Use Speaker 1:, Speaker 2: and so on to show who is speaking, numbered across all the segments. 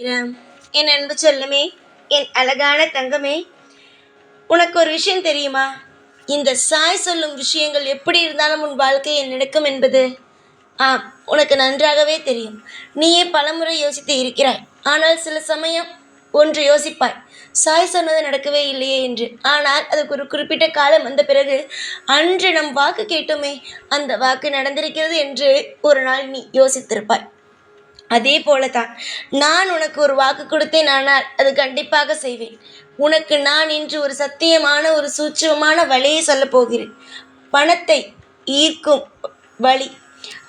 Speaker 1: ராம், என் அன்பு செல்லமே, என் அழகான தங்கமே, உனக்கு ஒரு விஷயம் தெரியுமா? இந்த சாய் சொல்லும் விஷயங்கள் எப்படி இருந்தாலும் உன் வாழ்க்கையை நடக்கும் என்பது ஆம், உனக்கு நன்றாகவே தெரியும். நீயே பலமுறை யோசித்து இருக்கிறாய். ஆனால் சில சமயம் ஒன்று யோசிப்பாய், சாய் சொன்னது நடக்கவே இல்லையே என்று. ஆனால் அதுக்கு ஒரு குறிப்பிட்ட காலம் வந்த பிறகு, அன்று நம் வாக்கு கேட்டோமே, அந்த வாக்கு நடந்திருக்கிறது என்று ஒரு நாள் நீ யோசித்திருப்பாய். அதே போலதான் நான் உனக்கு ஒரு வாக்கு கொடுத்தேன், ஆனால் அது கண்டிப்பாக செய்வேன். உனக்கு நான் இன்று ஒரு சத்தியமான ஒரு சூட்சமமான வழியை சொல்லப் போகிறேன். பணத்தை ஈர்க்கும் வழி.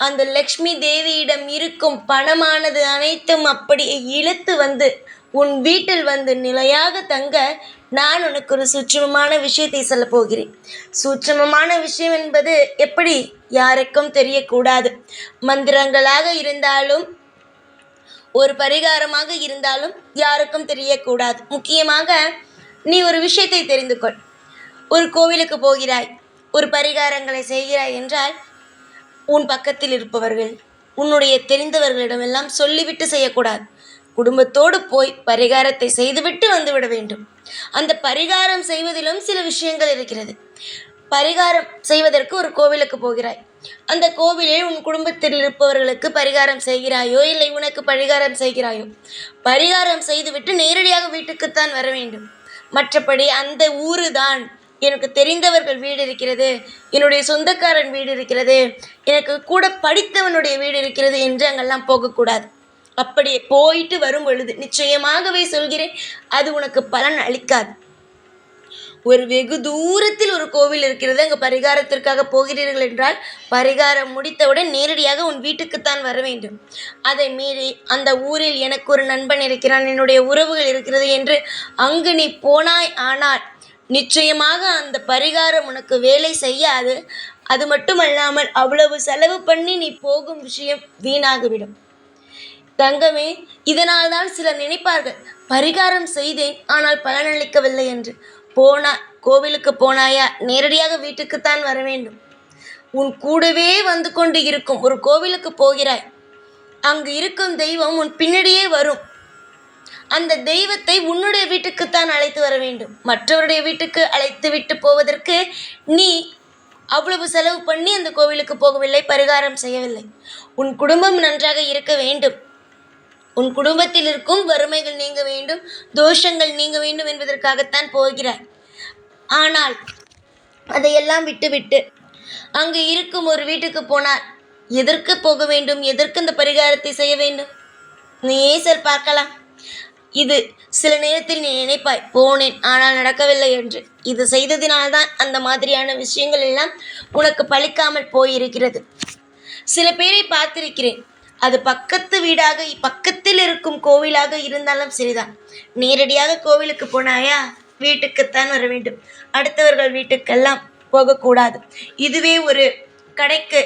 Speaker 1: அந்த லக்ஷ்மி தேவியிடம் இருக்கும் பணமானது அனைத்தும் அப்படியே இழுத்து வந்து உன் வீட்டில் வந்து நிலையாக தங்க நான் உனக்கு ஒரு சூட்சமமான விஷயத்தை சொல்லப் போகிறேன். சூட்சமமான விஷயம் என்பது எப்படி? யாருக்கும் தெரியக்கூடாது. மந்திரங்களாக இருந்தாலும் ஒரு பரிகாரமாக இருந்தாலும் யாருக்கும் தெரியக்கூடாது. முக்கியமாக நீ ஒரு விஷயத்தை தெரிந்து கொள். ஒரு கோவிலுக்கு போகிறாய், ஒரு பரிகாரங்களை செய்கிறாய் என்றால் உன் பக்கத்தில் இருப்பவர்கள், உன்னுடைய தெரிந்தவர்களிடமெல்லாம் சொல்லிவிட்டு செய்யக்கூடாது. குடும்பத்தோடு போய் பரிகாரத்தை செய்துவிட்டு வந்துவிட வேண்டும். அந்த பரிகாரம் செய்வதிலும் சில விஷயங்கள் இருக்கிறது. பரிகாரம் செய்வதற்கு ஒரு கோவிலுக்கு போகிறாய். அந்த கோவிலில் உன் குடும்பத்தில் இருப்பவர்களுக்கு பரிகாரம் செய்கிறாயோ இல்லை உனக்கு பரிகாரம் செய்கிறாயோ, பரிகாரம் செய்துவிட்டு நேரடியாக வீட்டுக்குத்தான் வர வேண்டும். மற்றபடி அந்த ஊரு தான், எனக்கு தெரிந்தவர்கள் வீடு இருக்கிறது, என்னுடைய சொந்தக்காரன் வீடு இருக்கிறது, எனக்கு கூட படித்தவனுடைய வீடு இருக்கிறது என்று அங்கெல்லாம் போகக்கூடாது. அப்படியே போயிட்டு வரும் பொழுது நிச்சயமாகவே சொல்கிறேன், அது உனக்கு பலன் அளிக்காது. ஒரு வெகு தூரத்தில் ஒரு கோவில் இருக்கிறது, அங்கே பரிகாரத்திற்காக போகிறீர்கள் என்றால் பரிகாரம் முடித்தவுடன் நேரடியாக உன் வீட்டுக்குத்தான் வர வேண்டும். அதை மீறி அந்த ஊரில் எனக்கு ஒரு நண்பன் இருக்கிறான், என்னுடைய உறவுகள் இருக்கிறது என்று அங்கு நீ போனாய், ஆனால் நிச்சயமாக அந்த பரிகாரம் உனக்கு வேலை செய்யாது. அது மட்டுமல்லாமல் அவ்வளவு செலவு பண்ணி நீ போகும் விஷயம் வீணாகிவிடும். தங்கமே, இதனால் தான் சிலர் நினைப்பார்கள், பரிகாரம் செய்தேன் ஆனால் பலனளிக்கவில்லை என்று. கோவிலுக்கு போனாயா, நேரடியாக வீட்டுக்குத்தான் வர வேண்டும். உன் கூடவே வந்து கொண்டு இருக்கும் ஒரு கோவிலுக்கு போகிறாய், அங்கு இருக்கும் தெய்வம் உன் பின்னாடியே வரும். அந்த தெய்வத்தை உன்னுடைய வீட்டுக்குத்தான் அழைத்து வர வேண்டும். மற்றவருடைய வீட்டுக்கு அழைத்து விட்டு போவதற்கு நீ அவ்வளவு செலவு பண்ணி அந்த கோவிலுக்கு போகவில்லை, பரிகாரம் செய்யவில்லை. உன் குடும்பம் நன்றாக இருக்க வேண்டும், உன் குடும்பத்தில் இருக்கும் வறுமைகள் நீங்க வேண்டும், தோஷங்கள் நீங்க வேண்டும் என்பதற்காகத்தான் போகிறாய். ஆனால் அதையெல்லாம் விட்டுவிட்டு அங்கு இருக்கும் ஒரு வீட்டுக்கு போனால் எதற்கு போக வேண்டும்? எதற்கு அந்த பரிகாரத்தை செய்ய வேண்டும்? நீயே சொல் பார்க்கலாம். இது சில நேரத்தில் நீ நினைப்பாய், போனேன் ஆனால் நடக்கவில்லை என்று. இது செய்ததினால்தான் அந்த மாதிரியான விஷயங்கள் எல்லாம் உனக்கு பலிக்காமல் போயிருக்கிறது. சில பேரை பார்த்திருக்கிறேன், அது பக்கத்து வீடாக பக்கத்தில் இருக்கும் கோவிலாக இருந்தாலும் சரிதான். நேரடியாக கோவிலுக்கு போனாயா, வீட்டுக்குத்தான் வர வேண்டும். அடுத்தவர்கள் வீட்டுக்கெல்லாம் போகக்கூடாது. இதுவே ஒரு கடைக்கு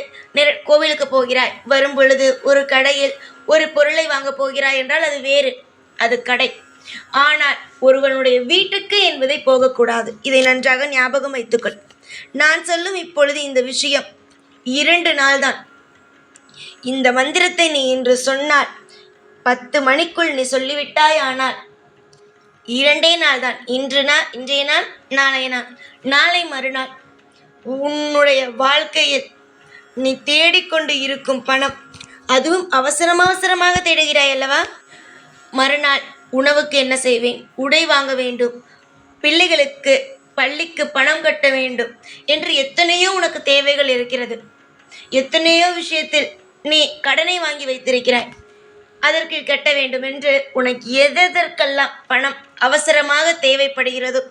Speaker 1: கோவிலுக்கு போகிறாய், வரும் பொழுது ஒரு கடையில் ஒரு பொருளை வாங்க போகிறாய் என்றால் அது வேறு, அது கடை. ஆனால் ஒருவனுடைய வீட்டுக்கு என்பதை போகக்கூடாது. இதை நன்றாக ஞாபகம் வைத்துக்கொள். நான் சொல்லும் இப்பொழுது இந்த விஷயம் 2 நாள் தான். இந்த மந்திரத்தை நீ இன்று சொன்னால் 10 மணிக்குள் நீ சொல்லிவிட்டாய், ஆனால் 2 நாள் தான். இன்றைய நாள், நாளைய நாள், நாளை மறுநாள் உன்னுடைய வாழ்க்கையில் நீ தேடிக்கொண்டு இருக்கும் பணம், அதுவும் அவசரமாக தேடுகிறாய் அல்லவா? மறுநாள் உணவுக்கு என்ன செய்வேன், உடை வாங்க வேண்டும், பிள்ளைகளுக்கு பள்ளிக்கு பணம் கட்ட வேண்டும் என்று எத்தனையோ உனக்கு தேவைகள் இருக்கிறது. எத்தனையோ விஷயத்தில் நீ கடனை வாங்கி வைத்திருக்கிறாய், அதற்கு கட்ட வேண்டும் என்று. உனக்கு எதற்கெல்லாம் பணம் அவசரமாக தேவைப்படுகிறதோ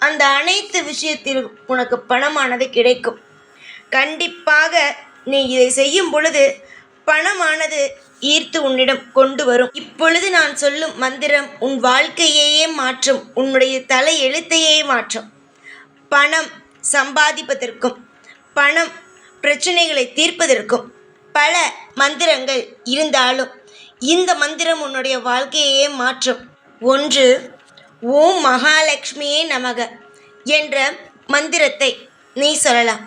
Speaker 1: அந்த அனைத்து விஷயத்திலும் உனக்கு பணமானது கிடைக்கும். கண்டிப்பாக நீ இதை செய்யும் பொழுது பணமானது ஈர்த்து உன்னிடம் கொண்டு வரும். இப்பொழுது நான் சொல்லும் மந்திரம் உன் வாழ்க்கையையே மாற்றும், உன்னுடைய தலை எழுத்தையே மாற்றும். பணம் சம்பாதிப்பதற்கும் பணம் பிரச்சனைகளை தீர்ப்பதற்கும் பல மந்திரங்கள் இருந்தாலும் இந்த மந்திரம் உன்னுடைய வாழ்க்கையே மாற்றும். ஒன்று, ஓம் மகாலட்சுமியே நமக என்ற மந்திரத்தை நீ சொல்லலாம்.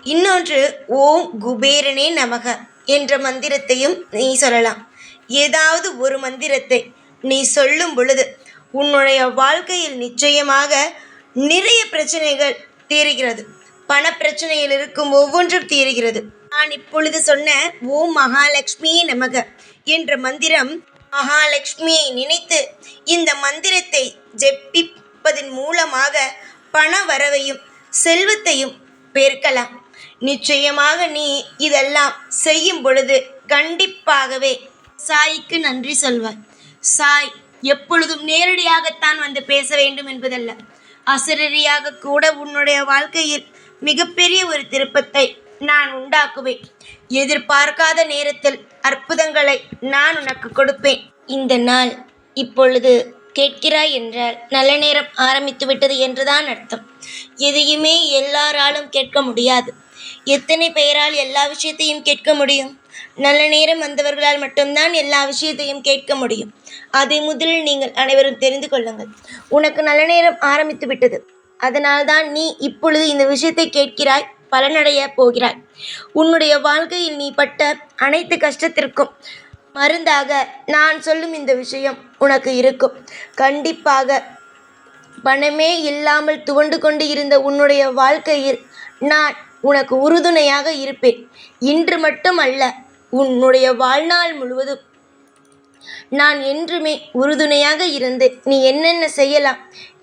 Speaker 1: இன்னொன்று, ஓம் குபேரனே நமக என்ற மந்திரத்தையும் நீ சொல்லலாம். ஏதாவது ஒரு மந்திரத்தை நீ சொல்லும் பொழுது உன்னுடைய வாழ்க்கையில் நிச்சயமாக நிறைய பிரச்சனைகள் தீருகிறது. பணப்பிரச்சனையில் இருக்கும் ஒவ்வொன்றும் தீருகிறது. நான் இப்பொழுது சொன்ன ஓம் மகாலட்சுமி நமக என்ற மந்திரம், மகாலட்சுமியை நினைத்து இந்த மந்திரத்தை ஜெபிப்பதன் மூலமாக பண வரவையும் செல்வத்தையும் பெருக்கலாம். நிச்சயமாக நீ இதெல்லாம் செய்யும் பொழுது கண்டிப்பாகவே சாய்க்கு நன்றி சொல்வாய். சாய் எப்பொழுதும் நேரடியாகத்தான் வந்து பேச வேண்டும் என்பதல்ல, அசரீரியாக கூட உன்னுடைய வாழ்க்கையில் மிகப்பெரிய ஒரு திருப்பத்தை நான் உண்டாக்குவேன். எதிர்பார்க்காத நேரத்தில் அற்புதங்களை நான் உனக்கு கொடுப்பேன். இந்த நாள் இப்பொழுது கேட்கிறாய் என்றால் நல்ல நேரம் ஆரம்பித்து விட்டது என்றுதான் அர்த்தம். எதையுமே எல்லாராலும் கேட்க முடியாது. எத்தனை பெயரால் எல்லா விஷயத்தையும் கேட்க முடியும்? நல்ல நேரம் வந்தவர்களால் மட்டும்தான் எல்லா விஷயத்தையும் கேட்க முடியும். அதை முதலில் நீங்கள் அனைவரும் தெரிந்து கொள்ளுங்கள். உனக்கு நல்ல நேரம் ஆரம்பித்து விட்டது. அதனால்தான் நீ இப்பொழுது இந்த விஷயத்தை கேட்கிறாய், பலனடைய போகிறாய். உன்னுடைய வாழ்க்கையில் நீ பட்ட அனைத்து கஷ்டத்திற்கும் மருந்தாக நான் சொல்லும் இந்த விஷயம் உனக்கு இருக்கும். கண்டிப்பாக பணமே இல்லாமல் துவண்டு கொண்டு இருந்த உன்னுடைய வாழ்க்கையில் நான் உனக்கு உறுதுணையாக இருப்பேன். இன்று மட்டும் அல்ல, உன்னுடைய வாழ்நாள் முழுவதும் நான் என்றுமே உறுதுணையாக இருந்து நீ என்னென்ன செய்யலாம்,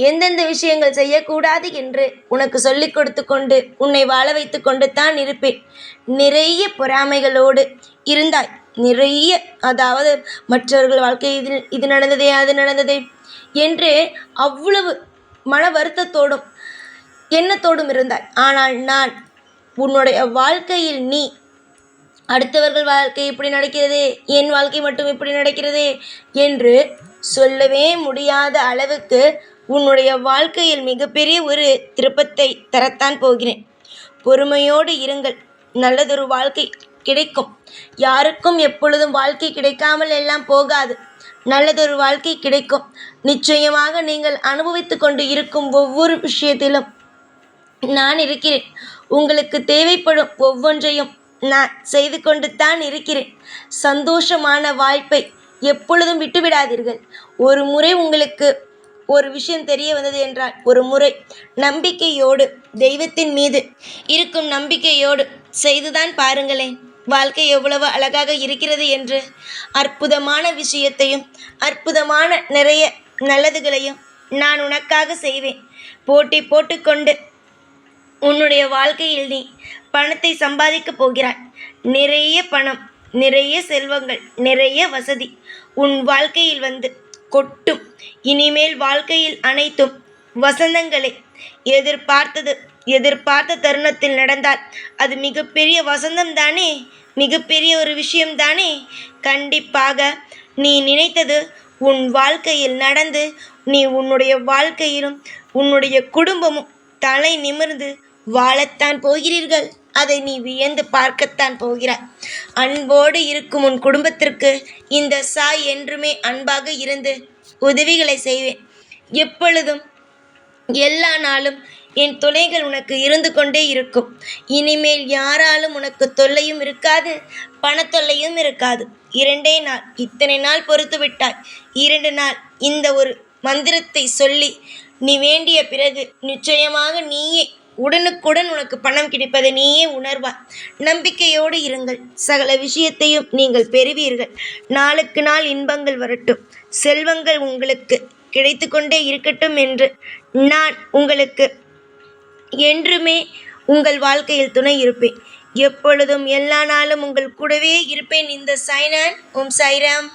Speaker 1: எந்தெந்த விஷயங்கள் செய்யக்கூடாது என்று உனக்கு சொல்லிக் கொடுத்து கொண்டு உன்னை வாழ வைத்து கொண்டு தான் இருப்பேன். நிறைய பொறாமைகளோடு இருந்தாய். நிறைய, அதாவது மற்றவர்கள் வாழ்க்கையில் இது நடந்ததே அது நடந்ததே என்று அவ்வளவு மன வருத்தத்தோடும் எண்ணத்தோடும் இருந்தாய். ஆனால் நான் உன்னுடைய வாழ்க்கையில் நீ அடுத்தவர்கள் வாழ்க்கை இப்படி நடக்கிறது, என் வாழ்க்கை மட்டும் இப்படி நடக்கிறது என்று சொல்லவே முடியாத அளவுக்கு உன்னுடைய வாழ்க்கையில் மிகப்பெரிய ஒரு திருப்பத்தை தரத்தான் போகிறேன். பொறுமையோடு இருங்கள், நல்லதொரு வாழ்க்கை கிடைக்கும். யாருக்கும் எப்பொழுதும் வாழ்க்கை கிடைக்காமல் எல்லாம் போகாது. நல்லதொரு வாழ்க்கை கிடைக்கும். நிச்சயமாக நீங்கள் அனுபவித்து கொண்டு இருக்கும் ஒவ்வொரு விஷயத்திலும் நான் இருக்கிறேன். உங்களுக்கு தேவைப்படும் ஒவ்வொன்றையும் நான் செய்து கொண்டு தான் இருக்கிறேன். சந்தோஷமான வாய்ப்பை எப்பொழுதும் விட்டுவிடாதீர்கள். ஒரு முறை உங்களுக்கு ஒரு விஷயம் தெரிய வந்தது என்றால், ஒரு முறை நம்பிக்கையோடு, தெய்வத்தின் மீது இருக்கும் நம்பிக்கையோடு செய்துதான் பாருங்களேன், வாழ்க்கை எவ்வளவு அழகாக இருக்கிறது என்று. அற்புதமான விஷயத்தையும் அற்புதமான நிறைய நல்லதுகளையும் நான் உனக்காக செய்வேன். போட்டி போட்டுக்கொண்டு உன்னுடைய வாழ்க்கையில் நீ பணத்தை சம்பாதிக்கப் போகிறாய். நிறைய பணம், நிறைய செல்வங்கள், நிறைய வசதி உன் வாழ்க்கையில் வந்து கொட்டும். இனிமேல் வாழ்க்கையில் அனைத்தும் வசந்தங்களே. எதிர்பார்த்த தருணத்தில் நடந்தால் அது மிகப்பெரிய வசந்தம் தானே, மிகப்பெரிய ஒரு விஷயம் தானே. கண்டிப்பாக நீ நினைத்தது உன் வாழ்க்கையில் நடந்து நீ உன்னுடைய வாழ்க்கையிலும் உன்னுடைய குடும்பமும் தலை நிமிர்ந்து வாழத்தான் போகிறீர்கள். அதை நீ வியந்து பார்க்கத்தான் போகிறாய். அன்போடு இருக்கும் உன் குடும்பத்திற்கு இந்த சாய் என்றுமே அன்பாக இருந்து உதவிகளை செய்வேன். எப்பொழுதும் எல்லா நாளும் என் துணைகள் உனக்கு இருந்து கொண்டே இருக்கும். இனிமேல் யாராலும் உனக்கு தொல்லையும் இருக்காது, பணத்தொல்லையும் இருக்காது. 2 நாள், இத்தனை நாள் பொறுத்து விட்டாய். 2 நாள் இந்த ஒரு மந்திரத்தை சொல்லி நீ வேண்டிய பிறகு நிச்சயமாக நீயே உடனுக்குடன் உனக்கு பணம் கிடைப்பதை நீயே உணர்வாய். நம்பிக்கையோடு இருங்கள். சகல விஷயத்தையும் நீங்கள் பெறுவீர்கள். நாளுக்கு நாள் இன்பங்கள் வரட்டும், செல்வங்கள் உங்களுக்கு கிடைத்து கொண்டே இருக்கட்டும் என்று நான் உங்களுக்கு என்றுமே உங்கள் வாழ்க்கையில் துணை இருப்பேன். எப்பொழுதும் எல்லா நாளும் உங்கள் கூடவே இருப்பேன். இந்த சாய்நான். ஓம் சாய்ராம்.